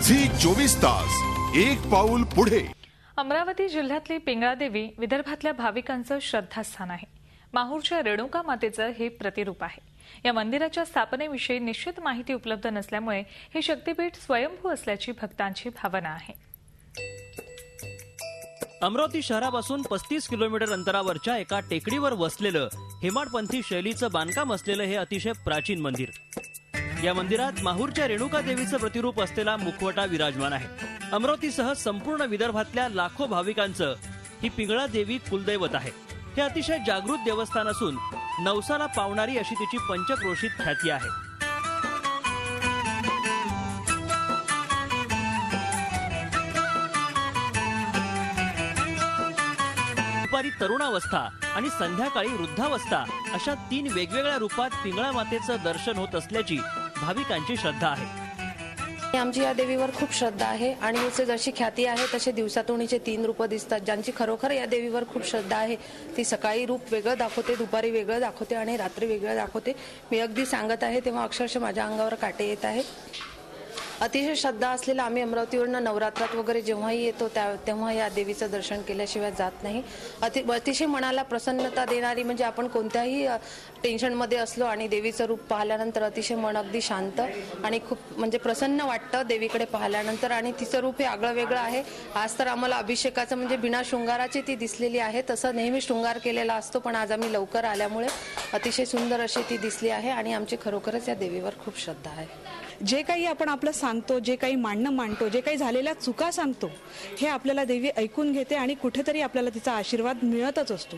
Zee 24 तास एक पाऊल पुढे। अमरावती जिल्ह्यातली पिंगळादेवी विदर्भातल्या भाविकांचं श्रद्धास्थान आहे। माहूरच्या रेणुका मातेचं हे प्रतिरूप आहे। या मंदिराच्या स्थापनेविषयी निश्चित माहिती उपलब्ध नसल्यामुळे हे शक्तीपीठ स्वयंभू असल्याची भक्तांची भावना आहे। अमरावती शहरापासून 35 किलोमीटर अंतरावरच्या एका टेकडीवर वसलेलं हेमाडपंथी शैलीचं बांधकाम असलेलं हे अतिशय प्राचीन मंदिर। या मंदिरात माहूरच्या रेणुका देवीचं प्रतिरूप असलेला मुखवटा विराजमान आहे। अमरावतीसह संपूर्ण विदर्भातल्या लाखो भाविकांचं ही पिंगळा देवी कुलदैवत आहे। हे अतिशय जागृत देवस्थान असून नवसाला पावणारी अशी तिची पंचक्रोशीत ख्याती आहे। दुपारी तरुणावस्था आणि संध्याकाळी वृद्धावस्था अशा 3 वेगवेगळ्या रूपात पिंगळा मातेचं दर्शन होत असल्याची भाविकांची श्रद्धा आहे। आमची या देवीवर खूप श्रद्धा आहे आणि याची जशी ख्याती आहे तसे दिवसातूनचे 3 रूप दिसतात। ज्यांची खरोखर या देवीवर खूप श्रद्धा आहे ती सकाळी रूप वेगळं दाखवते, दुपारी वेगळं दाखवते आणि रात्री वेगळं दाखवते। मी अगदी सांगत आहे तेव्हा अक्षरशः माझ्या अंगावर काटे येत आहे। अतिशय श्रद्धा असलेला आम्ही अमरावतीवरून नवरात्रात वगैरे जेव्हाही येतो तेव्हा या देवीचं दर्शन केल्याशिवाय जात नाही। अतिशय मनाला प्रसन्नता देणारी, म्हणजे आपण कोणत्याही टेन्शनमध्ये असलो आणि देवीचं रूप पाहिल्यानंतर अतिशय मन अगदी शांत आणि खूप म्हणजे प्रसन्न वाटतं देवीकडे पाहिल्यानंतर। आणि तिचं रूप हे आगळं वेगळं आहे। आज तर आम्हाला अभिषेकाचं म्हणजे बिना शृंगाराची ती दिसलेली आहे। तसं नेहमी शृंगार केलेला असतो, पण आज आम्ही लवकर आल्यामुळे अतिशय सुंदर अशी ती दिसली आहे आणि आमची खरोखरच या देवीवर खूप श्रद्धा आहे। जे काही आपण आपलं सांगतो, जे काही मांडतो, जे काही झालेल्या चुका सांगतो, हे आपल्याला देवी ऐकून घेते आणि कुठेतरी आपल्याला तिचा आशीर्वाद मिळतच असतो।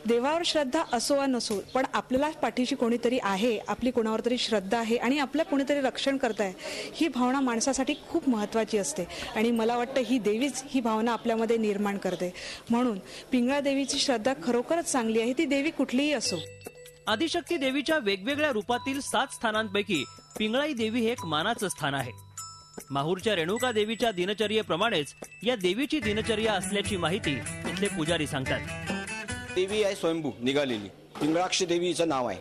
देवावर श्रद्धा असो वा नसो, पण आपल्याला पाठीशी कोणीतरी आहे, आपली कोणावर तरी श्रद्धा आहे आणि आपलं कोणीतरी रक्षण करताय, ही भावना माणसासाठी खूप महत्त्वाची असते आणि मला वाटतं ही देवीच ही भावना आपल्यामध्ये निर्माण करते। म्हणून पिंगळा देवीची श्रद्धा खरोखरच चांगली आहे, ती देवी कुठलीही असो। आदिशक्ती देवीच्या वेगवेगळ्या रूपातील 7 स्थानांपैकी पिंगळाई देवी हे एक मानाचं स्थान आहे। माहूरच्या रेणुका देवीच्या दिनचर्येप्रमाणेच या देवीची दिनचर्या असल्याची माहिती इथले पुजारी सांगतात। देवी आहे स्वयंभू निघालेली, पिंगळाक्ष देवीचं नाव आहे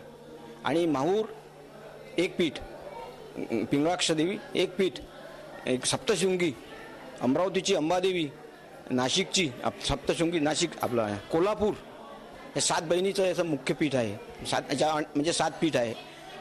आणि माहूर एक पीठ, पिंगळाक्ष देवी एक पीठ, एक सप्तशृंगी, अमरावतीची अंबादेवी, नाशिकची सप्तशृंगी नाशिक, आपला कोल्हापूर, हे 7 बहिणीचं असं मुख्य पीठ आहे। 7 पीठ आहे,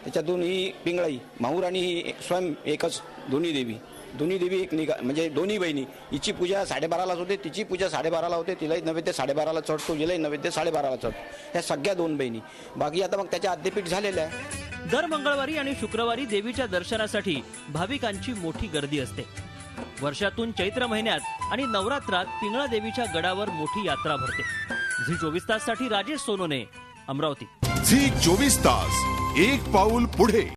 त्याच्यातून ही पिंगळाई माहूर आणि ही स्वयं एकच दोन्ही देवी एक निघा, म्हणजे दोन्ही बहिणी। हिची पूजा 12:30लाच होते, तिची पूजा 12:30ला होते, तिलाही नैवेद्य 12:30ला चढतो, हिलाही नैवेद्य 12:30ला चढतो। ह्या सगळ्या 2 बहिणी, बाकी आता मग त्याच्या आद्यपीठ झालेलं आहे। दर मंगळवारी आणि शुक्रवारी देवीच्या दर्शनासाठी भाविकांची मोठी गर्दी असते। वर्षातून चैत्र महिन्यात आणि नवरात्रात पिंगळा देवीच्या गडावर मोठी यात्रा भरते। झी 24 तास साठी राजेश सोनोने, अमरावती। झी 24 तास एक पाऊल पुढे।